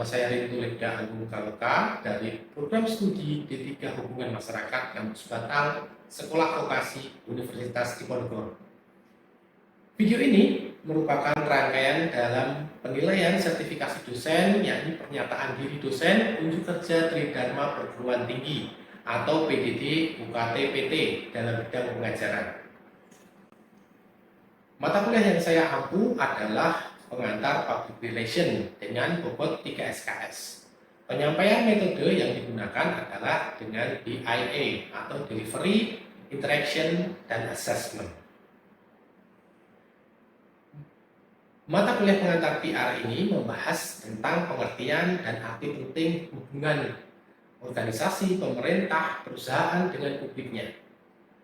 Nama saya Rintu Lega Agung Kaloka dari Program Studi D3 Hubungan Masyarakat Kampus Batal, Sekolah Vokasi Universitas Diponegoro. Video ini merupakan rangkaian dalam penilaian sertifikasi dosen, yakni pernyataan diri dosen unjuk kerja Tridharma Perguruan Tinggi atau PDD UKT PT dalam bidang pengajaran. Mata kuliah yang saya ampu adalah pengantar Public Relation dengan bobot 3 SKS. Penyampaian metode yang digunakan adalah dengan DIA atau Delivery, Interaction, dan Assessment. Mata kuliah pengantar PR ini membahas tentang pengertian dan arti penting hubungan organisasi, pemerintah, perusahaan dengan publiknya.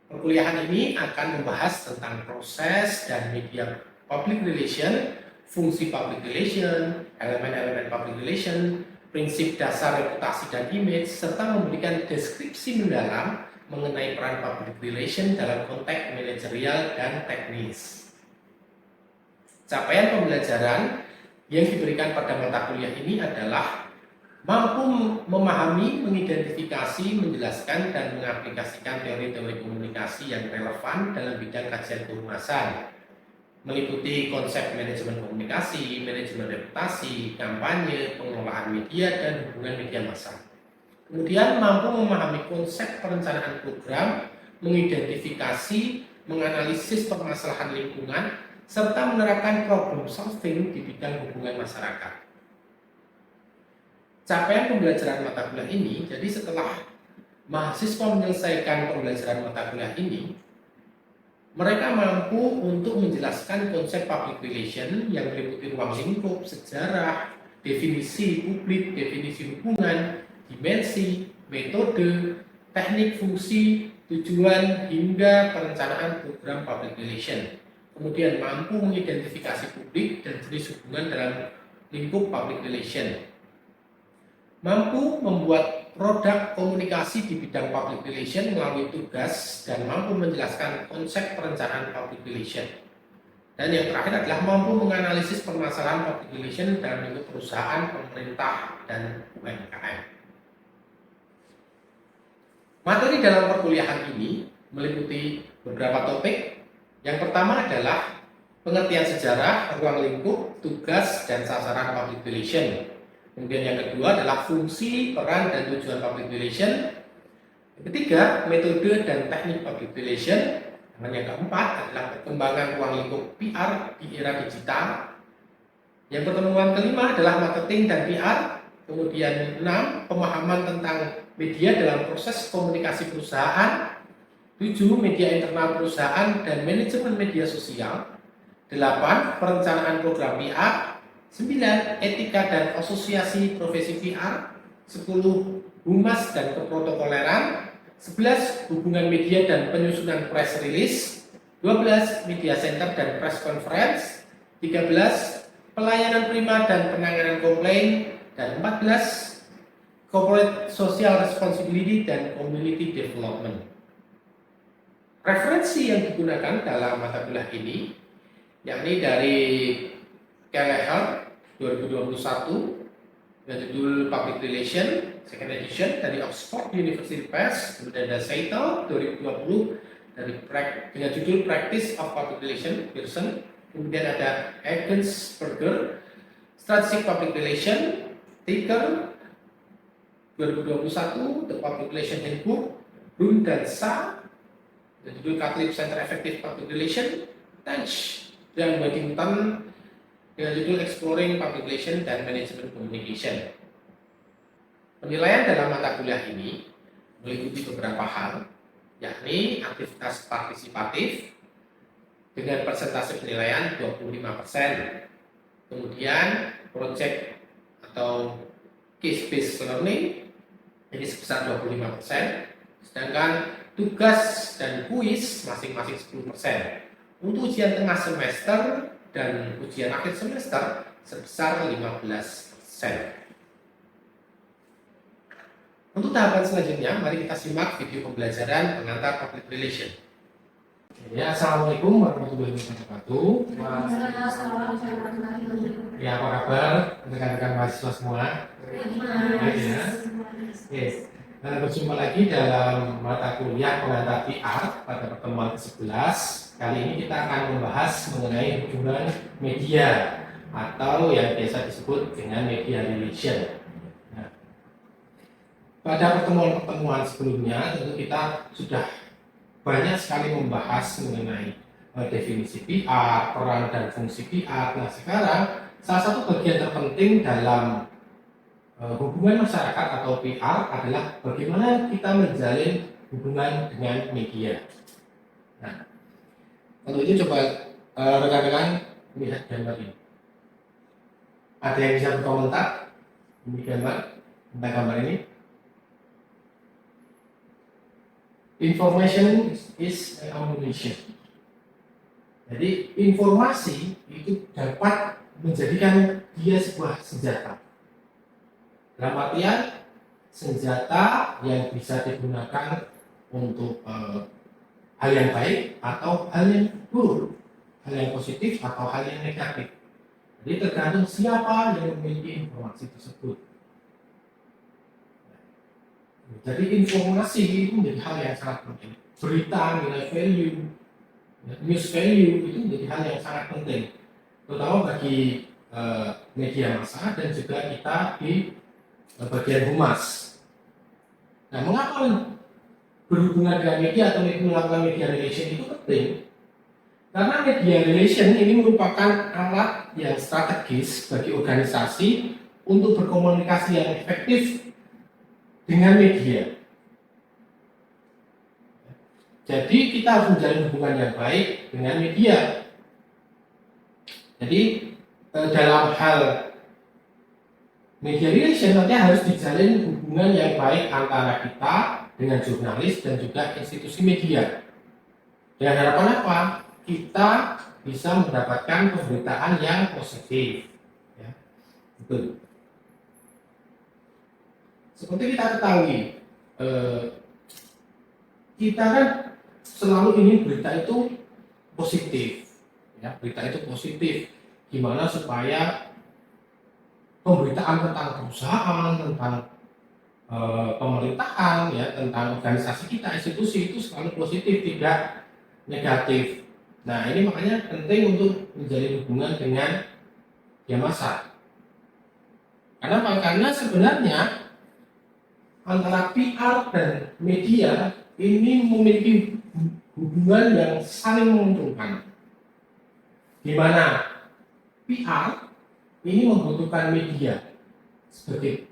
Perkuliahan ini akan membahas tentang proses dan media public relation, fungsi public relation, elemen-elemen public relation, prinsip dasar reputasi dan image, serta memberikan deskripsi mendalam mengenai peran public relation dalam konteks manajerial dan teknis. Capaian pembelajaran yang diberikan pada mata kuliah ini adalah mampu memahami, mengidentifikasi, menjelaskan, dan mengaplikasikan teori-teori komunikasi yang relevan dalam bidang kajian kehumasan, meliputi konsep manajemen komunikasi, manajemen reputasi, kampanye, pengelolaan media, dan hubungan media massa. Kemudian mampu memahami konsep perencanaan program, mengidentifikasi, menganalisis permasalahan lingkungan, serta menerapkan problem solving di bidang hubungan masyarakat. Capaian pembelajaran mata kuliah ini, jadi setelah mahasiswa menyelesaikan pembelajaran mata kuliah ini, mereka mampu untuk menjelaskan konsep public relation yang meliputi ruang lingkup, sejarah, definisi publik, definisi hubungan, dimensi, metode, teknik, fungsi, tujuan, hingga perencanaan program public relation. Kemudian mampu mengidentifikasi publik dan jenis hubungan dalam lingkup public relation. Mampu membuat produk komunikasi di bidang public relation melalui tugas dan mampu menjelaskan konsep perencanaan public relation. Dan yang terakhir adalah mampu menganalisis permasalahan public relation dalam lingkup perusahaan, pemerintah, dan UMKM. Materi dalam perkuliahan ini meliputi beberapa topik. Yang pertama adalah pengertian sejarah, ruang lingkup, tugas, dan sasaran public relation. Kemudian yang kedua adalah fungsi, peran, dan tujuan public relation. Yang ketiga, metode dan teknik public relation. Dan yang keempat adalah perkembangan ruang lingkup PR di era digital. Yang pertemuan kelima adalah marketing dan PR. Kemudian 6, pemahaman tentang media dalam proses komunikasi perusahaan. 7, media internal perusahaan dan manajemen media sosial. 8, perencanaan program PR. 9, etika dan asosiasi profesi PR. 10, humas dan keprotokoleran. 11, hubungan media dan penyusunan press release. 12, media center dan press conference. 13, pelayanan prima dan penanganan komplain. Dan 14, corporate social responsibility dan community development. Referensi yang digunakan dalam mata kuliah ini yakni dari Kelleher 2021 dengan judul Public Relation Second Edition dari Oxford University Press, kemudian ada Seitel 2020 dengan judul Practice of Public Relation Pearson, kemudian ada Egensberger Strategic Public Relation, Ticker 2021 The Public Relation Handbook, Brun dan Sa dengan judul Catholic Center Effective Public Relation, Tench dan Waddington dengan judul Exploring Public Relation dan Management Communication. Penilaian dalam mata kuliah ini meliputi beberapa hal, yakni aktivitas partisipatif dengan persentase penilaian 25%, kemudian project atau case-based learning ini sebesar 25%, sedangkan tugas dan kuis masing-masing 10%. Untuk ujian tengah semester dan ujian akhir semester sebesar 15%. Untuk tahapan selanjutnya, mari kita simak video pembelajaran pengantar public relation. Ya, assalamualaikum warahmatullahi wabarakatuh. Ya, apa kabar rekan-rekan mahasiswa semua? Baik ya. Oke, berjumpa lagi dalam mata kuliah pengantar PR pada pertemuan ke-11. Kali ini kita akan membahas mengenai hubungan media atau yang biasa disebut dengan media relation. Nah, pada pertemuan-pertemuan sebelumnya tentu kita sudah banyak sekali membahas mengenai definisi PR, peran dan fungsi PR. Nah, sekarang salah satu bagian terpenting dalam hubungan masyarakat atau PR adalah bagaimana kita menjalin hubungan dengan media. Nah, untuk itu coba rekan-rekan lihat gambar ini. Ada yang bisa berkomentar ini tentang gambar ini? Information is ammunition. Jadi informasi itu dapat menjadikan dia sebuah senjata. Dalam artian senjata yang bisa digunakan untuk hal yang baik atau hal yang buruk, hal yang positif atau hal yang negatif. Jadi tergantung siapa yang memiliki informasi tersebut. Jadi informasi itu menjadi hal yang sangat penting. Berita, nilai value, news value itu menjadi hal yang sangat penting, terutama bagi media massa dan juga kita di bagian humas. Nah, mengapa berhubungan dengan media atau melakukan media relation itu penting? Karena media relation ini merupakan alat yang strategis bagi organisasi untuk berkomunikasi yang efektif dengan media. Jadi kita harus menjalin hubungan yang baik dengan media. Jadi dalam hal media relation nanti harus dijalin hubungan yang baik antara kita dengan jurnalis dan juga institusi media. Dengan harapan apa? Kita bisa mendapatkan pemberitaan yang positif. Ya, betul. Seperti kita ketahui, kita kan selalu ingin berita itu positif, ya, berita itu positif. Gimana supaya pemberitaan tentang perusahaan, tentang pemerintahan, ya, tentang organisasi kita, institusi itu selalu positif, tidak negatif. Nah, ini makanya penting untuk menjalin hubungan dengan media massa. Kenapa? Karena sebenarnya antara PR dan media ini memiliki hubungan yang saling menguntungkan. Di mana PR ini membutuhkan media sebagai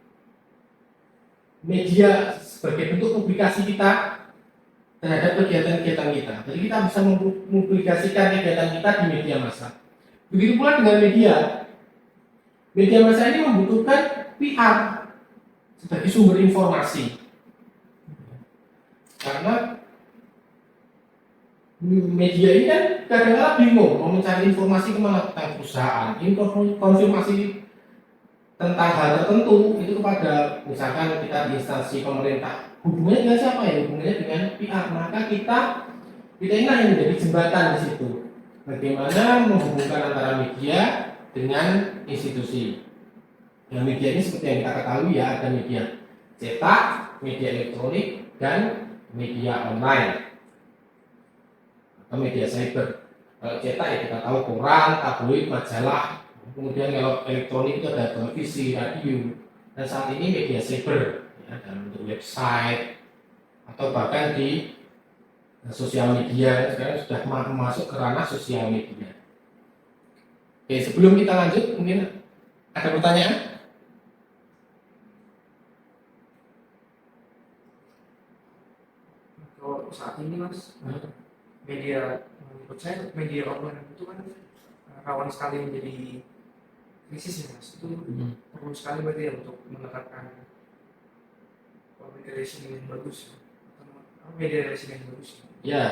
bentuk publikasi kita terhadap kegiatan-kegiatan kita. Jadi kita bisa mempublikasikan kegiatan kita di media massa. Begitu pula dengan media. Media massa ini membutuhkan PR sebagai sumber informasi, karena media ini kan kadang-kadang bingung mau mencari informasi kemana tentang perusahaan, konfirmasi tentang hal tertentu itu kepada misalkan kita di instansi pemerintah, hubungannya dengan siapa ya? Hubungannya dengan PR. Maka kita ini yang menjadi jembatan di situ. Bagaimana menghubungkan antara media dengan institusi. Yang media ini seperti yang kita ketahui ya, ada media cetak, media elektronik, dan media online atau media cyber. Kalau cetak ya kita tahu koran, tabloid, majalah. Kemudian kalau elektronik itu ada televisi, radio, dan saat ini media cyber ya, dalam bentuk website atau bahkan di sosial media. Sekarang sudah masuk ke ranah sosial media. Oke, sebelum kita lanjut mungkin ada pertanyaan? Kalau saat ini mas, media menurut saya media online itu kan rawan sekali menjadi krisis ya mas. Itu perlu sekali berarti ya untuk menetapkan public relation yang bagus, media relation yang bagus. Ya,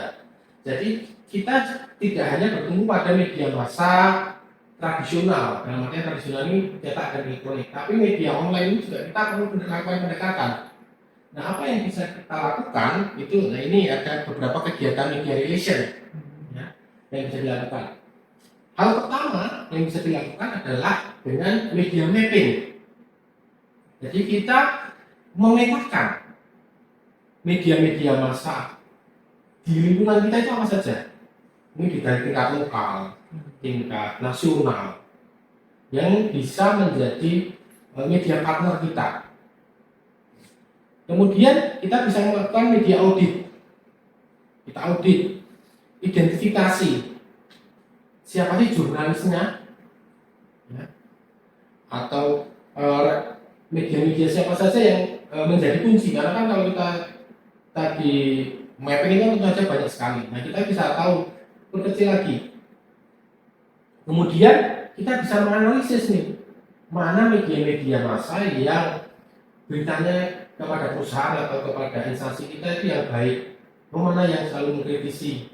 jadi kita tidak hanya bertumbuh pada media massa tradisional, dalam artian tradisional ini cetak dan elektronik, tapi media online ini juga kita perlu melakukan pendekatan. Nah, apa yang bisa kita lakukan itu, nah ini ada beberapa kegiatan media relation yang bisa dilakukan. Hal pertama yang bisa dilakukan adalah dengan media mapping. Jadi kita memetakan media-media massa di lingkungan kita itu apa saja. Ini dari tingkat lokal, tingkat nasional, yang bisa menjadi media partner kita. Kemudian kita bisa melakukan media audit. Kita audit, identifikasi siapa sih jurnalisnya, ya, atau media-media siapa saja yang menjadi kunci. Karena kan kalau kita tadi mapping itu tentu saja banyak sekali. Nah, kita bisa tahu perkecil lagi. Kemudian kita bisa menganalisis nih, mana media-media massa yang beritanya kepada perusahaan atau kepada instansi kita itu yang baik, mana yang selalu mengkritisi.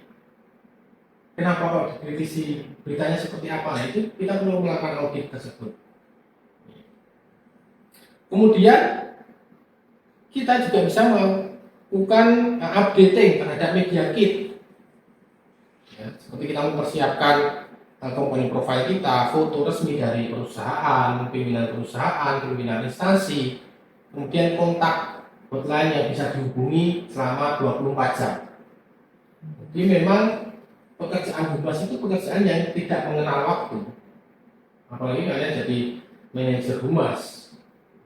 Kenapa kok dikritisi, beritanya seperti apa? Nah, itu kita perlu melakukan audit tersebut. Kemudian kita juga bisa melakukan updating terhadap media kit. Ya, seperti kita mempersiapkan komponen profil kita, foto resmi dari perusahaan, pimpinan instansi, kemudian kontak hotline yang bisa dihubungi selama 24 jam. Jadi memang pekerjaan humas itu pekerjaan yang tidak mengenal waktu. Apalagi kalian jadi manajer humas,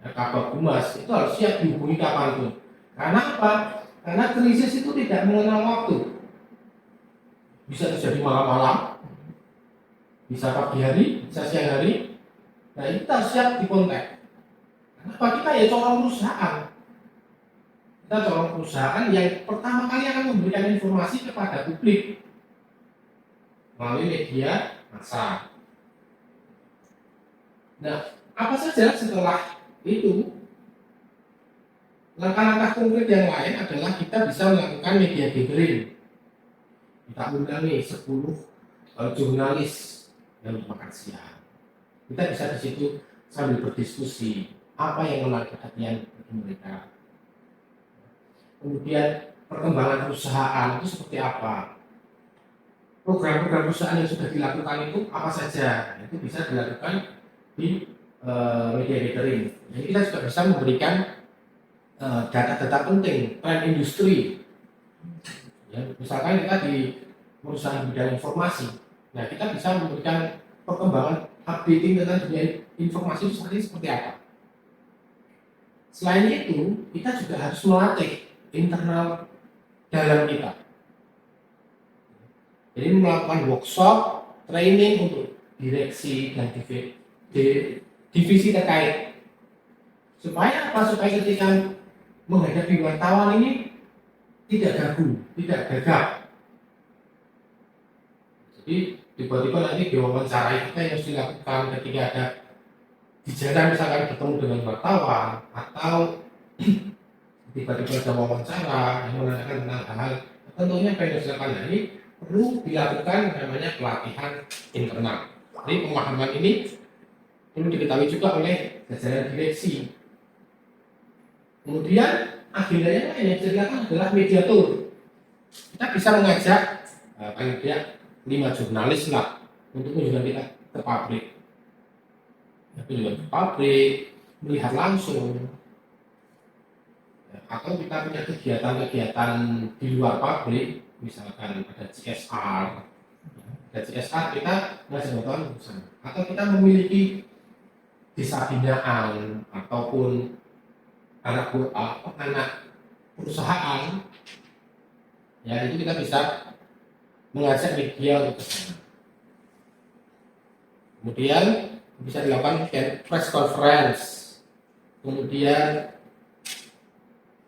kabak humas, itu harus siap dihubungi kapanpun. Karena apa? Karena krisis itu tidak mengenal waktu. Bisa terjadi malam-malam, bisa pagi hari, bisa siang hari. Nah, itu kita siap dikontak. Kenapa? Kita ya corong perusahaan. Kita corong perusahaan yang pertama kali akan memberikan informasi kepada publik melalui media massa. Nah, apa saja setelah itu? Langkah-langkah konkret yang lain adalah kita bisa melakukan media gathering. Kita undang nih 10 jurnalis yang makan siang. Kita bisa di situ sambil berdiskusi apa yang menarik perhatian mereka. Kemudian perkembangan perusahaan itu seperti apa? Program-program perusahaan yang sudah dilakukan itu apa saja? Itu bisa dilakukan di media gathering. Jadi kita juga bisa memberikan data-data penting tren industri. Ya, misalkan kita di perusahaan bidang informasi, nah kita bisa memberikan perkembangan updating tentang dunia informasi itu seperti apa. Selain itu, kita juga harus melatih internal dalam kita. Jadi melakukan workshop, training untuk direksi dan divisi terkait. Supaya apa? Supaya ketika menghadapi wartawan ini tidak gagu, tidak gagap. Jadi tiba-tiba nanti diwawancarai kita yang harus dilakukan ketika ada di jalan misalkan ketemu dengan wartawan atau tiba-tiba ada wawancara yang menanyakan tentang hal-hal tentunya apa yang harus dilakukan. Nah, ini perlu dilakukan namanya pelatihan internal. Jadi pemahaman ini perlu diketahui juga oleh jajaran direksi. Kemudian agendanya yang bisa dilakukan adalah media tour. Kita bisa mengajak paling tidak 5 jurnalis lah untuk kunjungan kita ke pabrik. Kunjungan ke pabrik, melihat langsung. Atau kita punya kegiatan-kegiatan di luar pabrik, misalkan ada CSR. Ada CSR kita ngajak wartawan bersama. Atau kita memiliki desa binaan ataupun anak perusahaan, ya itu kita bisa mengajak media untuk ke sana. Kemudian bisa dilakukan press conference, kemudian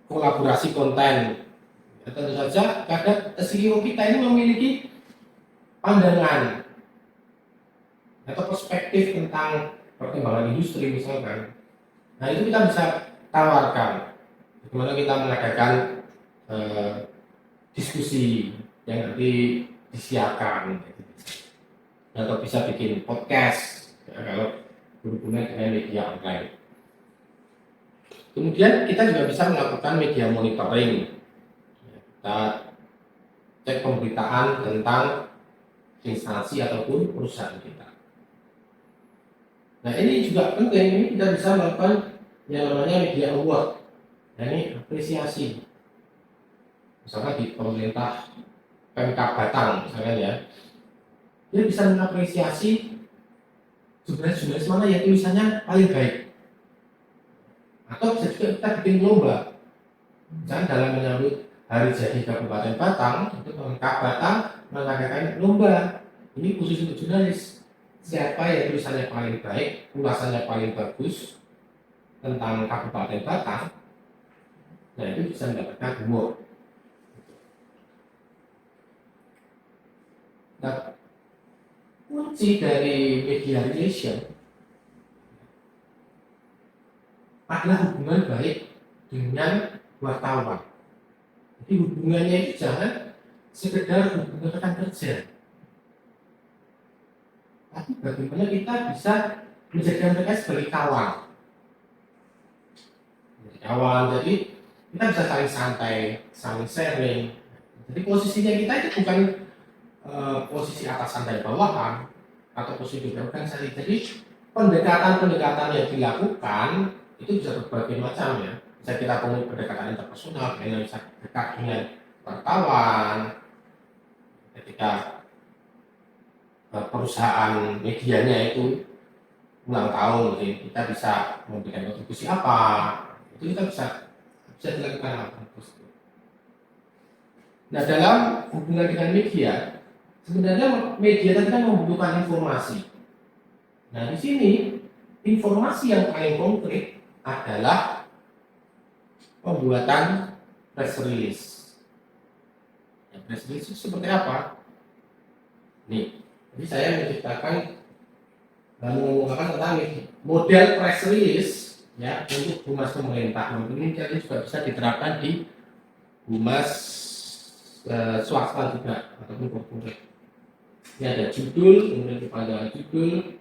kolaborasi konten. Ya, tentu saja kadang CEO kita ini memiliki pandangan atau perspektif tentang perkembangan industri misalkan. Nah itu kita bisa tawarkan bagaimana kita mengadakan diskusi yang nanti disiarkan, atau bisa bikin podcast ya, kalau berhubungan dengan media online. Kemudian kita juga bisa melakukan media monitoring. Kita cek pemberitaan tentang instansi ataupun perusahaan kita. Nah ini juga penting, ini kita bisa melakukan yang namanya media award, ini apresiasi. Misalnya di pemerintah Pemkab Batang misalnya ya, dia bisa mengapresiasi jurnalis mana yang tulisannya paling baik. Atau bisa juga kita bikin lomba, misalnya dalam menyambut hari jadi Kabupaten Batang, itu Pemkab Batang mengadakan lomba. Ini khusus untuk jurnalis. Siapa yang tulisannya paling baik, ulasannya paling bagus tentang Kabupaten Batang, nah itu bisa mendapatkan award. Nah, kunci dari media relation adalah hubungan baik dengan wartawan. Jadi hubungannya itu jangan sekedar hubungan rekan kerja, tapi bagaimana kita bisa menjadikan mereka sebagai kawan. Jadi kita bisa saling santai, saling sharing. Jadi posisinya kita itu bukan posisi atasan dan bawahan atau posisi berorganisasi. Jadi pendekatan-pendekatan yang dilakukan itu bisa berbagai macam ya. Bisa kita temui pendekatan interpersonal, bisa dekat dengan wartawan. Ketika perusahaan medianya itu ulang tahun, jadi kita bisa memberikan kontribusi apa, itu kita bisa dilakukan apa. Nah dalam hubungan dengan media, sebenarnya media tadi kan membutuhkan informasi. Nah di sini informasi yang paling konkret adalah pembuatan press release. Ya, press release itu seperti apa? Nih, jadi saya menciptakan dan mengungkapkan tentang model press release ya untuk humas pemerintah. Mungkin ini juga bisa diterapkan di humas swasta juga ataupun korporat. Ini ada judul, kemudian kepanjangan judul,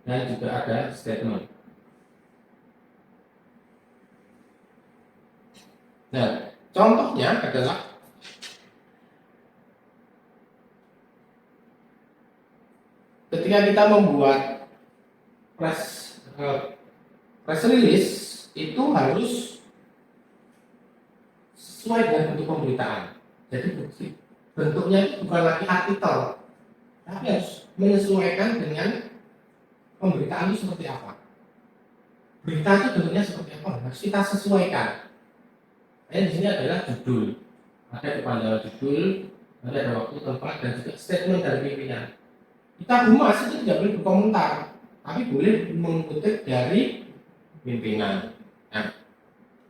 dan juga ada statement. Nah, contohnya adalah ketika kita membuat press release itu harus sesuai dengan bentuk pemberitaan. Jadi bentuknya itu bukan lagi artikel, tapi harus menyesuaikan dengan pemberitaan itu seperti apa. Berita itu bentuknya seperti apa, harus kita sesuaikan. Di sini adalah judul, ada kepanjangan judul, ada waktu, tempat, dan juga statement dari pimpinan. Kita humas itu tidak boleh berkomentar, tapi boleh mengutip dari pimpinan. Nah,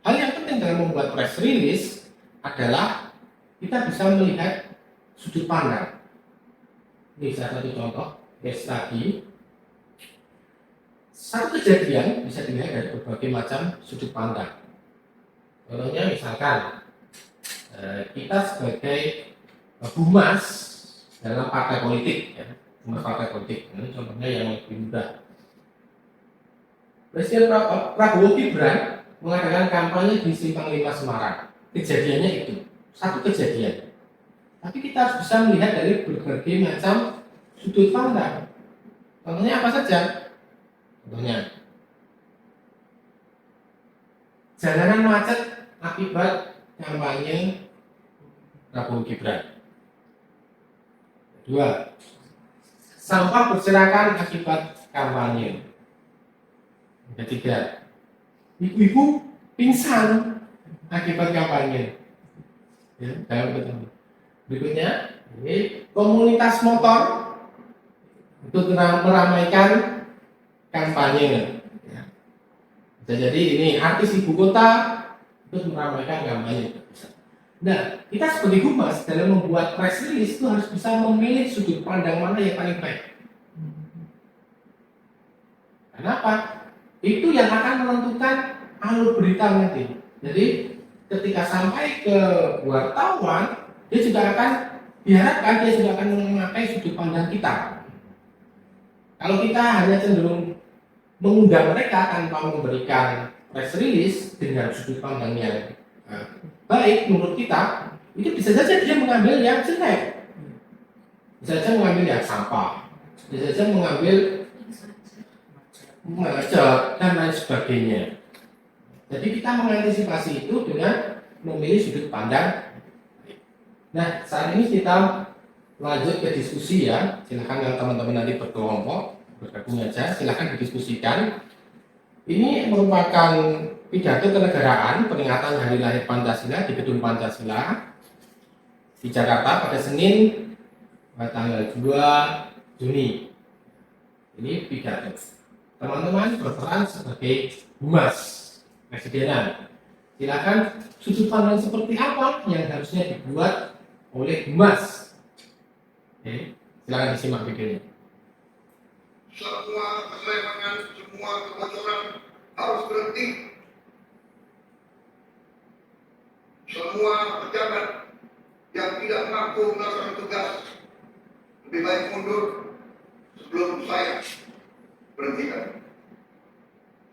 hal yang penting dalam membuat press release adalah kita bisa melihat sudut pandang. Ini salah satu contoh case study. Satu kejadian bisa dilihat dari berbagai macam sudut pandang. Contohnya misalkan kita sebagai humas dalam partai politik, ya, humas partai politik. Ini contohnya yang lebih mudah. Presiden Prabowo Gibran mengadakan kampanye di Simpang 5 Semarang. Kejadiannya itu satu kejadian. Tapi kita harus bisa melihat dari berbagai macam sudut pandang. Contohnya apa saja? Contohnya jalanan macet akibat kampanye Prabowo Gibran. Kedua, sampah berserakan akibat kampanye. Ketiga, ibu-ibu pingsan akibat kampanye. Ya, dalam ketemu. Berikutnya, ini komunitas motor itu meramaikan kampanye. Ya. Jadi ini artis ibu kota itu meramaikan kampanye. Nah, kita sebagai humas dalam membuat press release itu harus bisa memilih sudut pandang mana yang paling baik. Kenapa? Itu yang akan menentukan alur berita nanti. Jadi ketika sampai ke wartawan, dia juga akan diharapkan dia juga akan memakai sudut pandang kita. Kalau kita hanya cenderung mengundang mereka tanpa memberikan press release dengan sudut pandang yang baik menurut kita, itu bisa saja dia mengambil yang jelek. bisa saja mengambil yang sampah, bisa saja mengambil macet dan lain sebagainya. Jadi kita mengantisipasi itu dengan memilih sudut pandang. Nah, saat ini kita lanjut ke diskusi ya. Silahkan yang teman-teman nanti berkelompok bergabung aja, silahkan didiskusikan. Ini merupakan pidato kenegaraan peringatan Hari Lahir Pancasila di Gedung Pancasila di Jakarta pada Senin tanggal 2 Juni. Ini pidato. Teman-teman berperan sebagai humas presidenan. Silakan sudut pandang seperti apa yang harusnya dibuat oleh humas. Oke, silakan disimak videonya. Semua keseimbangan, semua kebocoran harus berhenti. Semua pejabat yang tidak mampu melaksanakan tugas lebih baik mundur sebelum saya berhentikan.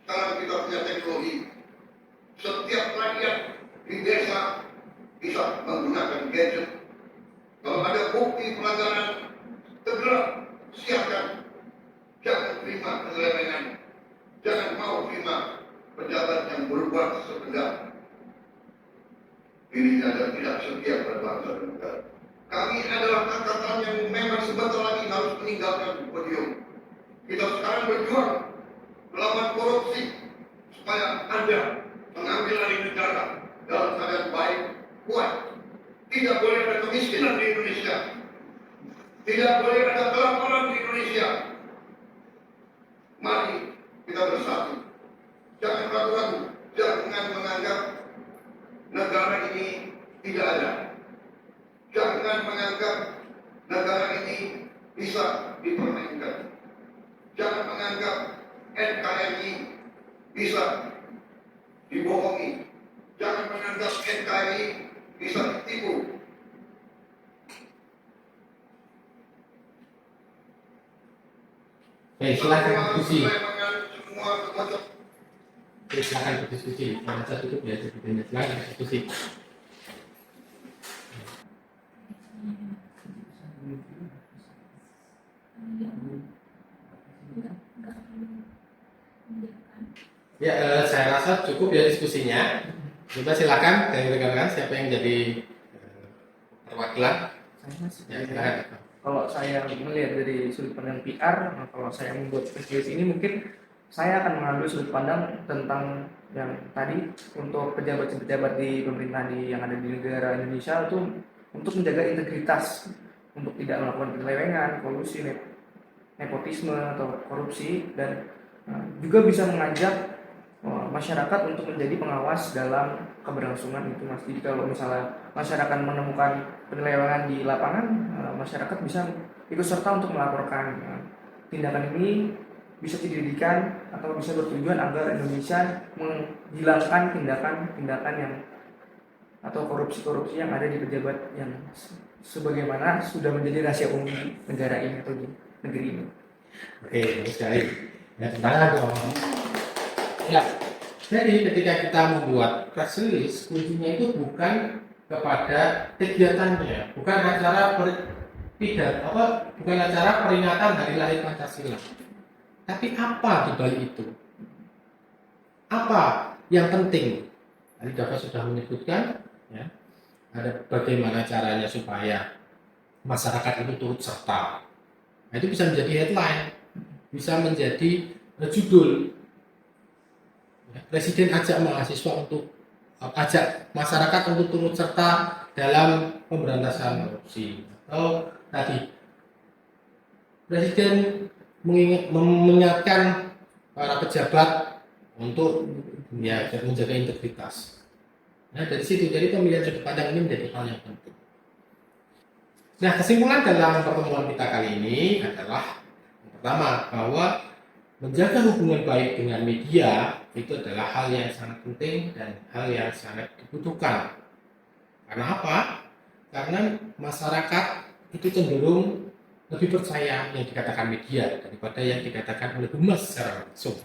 Sekarang kita punya teknologi. Setiap rakyat di desa bisa menggunakan gadget. Kalau ada bukti pelanggaran, segera siapkan. Jangan terima penyelewengan. Jangan mau terima pejabat yang berbuat sependam dirinya dan tidak setia pada bangsa dan negara. Kami adalah angkatan yang memang sebentar lagi harus meninggalkan podium. Kita sekarang berjuang melawan korupsi supaya Anda mengambil alih negara dalam keadaan baik, kuat. Tidak boleh ada kemiskinan di Indonesia. Tidak boleh ada kelaparan di Indonesia. Mari kita bersatu. Jangan ragu-ragu, jangan menganggap negara ini tidak ada. Jangan menganggap negara ini bisa dipermainkan. Jangan menganggap NKRI bisa dibohongi. Jangan menganggap NKRI bisa ditipu. Oke, silakan diskusi. Semua kebocoran. Oke, silakan berdiskusi. Yang saya tutup ya, jadi silakan diskusi. Ya, saya rasa cukup ya diskusinya. Coba silakan dari rekan-rekan siapa yang jadi perwakilan. Ya, silakan. Kalau saya melihat dari sudut pandang PR, nah kalau saya membuat press ini mungkin saya akan mengambil sudut pandang tentang yang tadi untuk pejabat-pejabat di pemerintahan yang ada di negara Indonesia itu untuk menjaga integritas, untuk tidak melakukan penyelewengan, kolusi, nepotisme atau korupsi, dan juga bisa mengajak masyarakat untuk menjadi pengawas dalam keberlangsungan itu, Mas. Jadi kalau misalnya masyarakat menemukan penyelewengan di lapangan, masyarakat bisa ikut serta untuk melaporkan. Tindakan ini bisa didirikan atau bisa bertujuan agar Indonesia menghilangkan tindakan-tindakan yang atau korupsi-korupsi yang ada di pejabat yang sebagaimana sudah menjadi rahasia umum di negara ini atau di negeri ini. Oke, bagus sekali. Ya, tangan dong. Ya, jadi ketika kita membuat press release, kuncinya itu bukan kepada kegiatannya, bukan acara bukan acara peringatan Hari Lahir Pancasila. Tapi apa di balik itu? Apa yang penting? Tadi Dafa sudah menyebutkan, ya, ada bagaimana caranya supaya masyarakat itu turut serta. Nah, itu bisa menjadi headline, bisa menjadi judul. Presiden ajak mahasiswa untuk ajak masyarakat untuk turut serta dalam pemberantasan korupsi. Atau tadi Presiden mengingatkan para pejabat untuk menjaga integritas. Nah, dari situ jadi pemilihan sudut pandang ini menjadi hal yang penting. Nah, kesimpulan dalam pertemuan kita kali ini adalah yang pertama, bahwa menjaga hubungan baik dengan media itu adalah hal yang sangat penting dan hal yang sangat dibutuhkan. Karena apa? Karena masyarakat itu cenderung lebih percaya yang dikatakan media daripada yang dikatakan oleh humas secara langsung.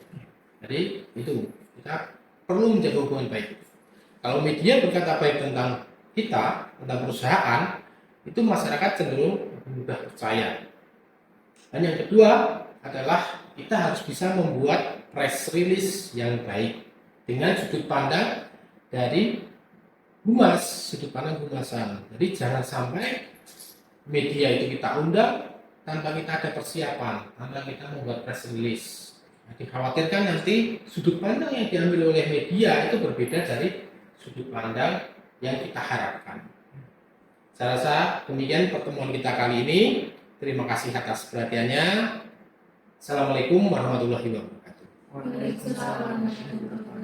Jadi itu kita perlu menjaga hubungan baik. Kalau media berkata baik tentang kita, tentang perusahaan, itu masyarakat cenderung mudah percaya. Dan yang kedua adalah kita harus bisa membuat press release yang baik dengan sudut pandang dari humas, sudut pandang humasan. Jadi jangan sampai media itu kita undang tanpa kita ada persiapan, tanpa kita membuat press release. Nah, dikhawatirkan nanti sudut pandang yang diambil oleh media itu berbeda dari sudut pandang yang kita harapkan. Saya rasa demikian pertemuan kita kali ini. Terima kasih atas perhatiannya. Assalamualaikum warahmatullahi wabarakatuh. Waalaikumsalam.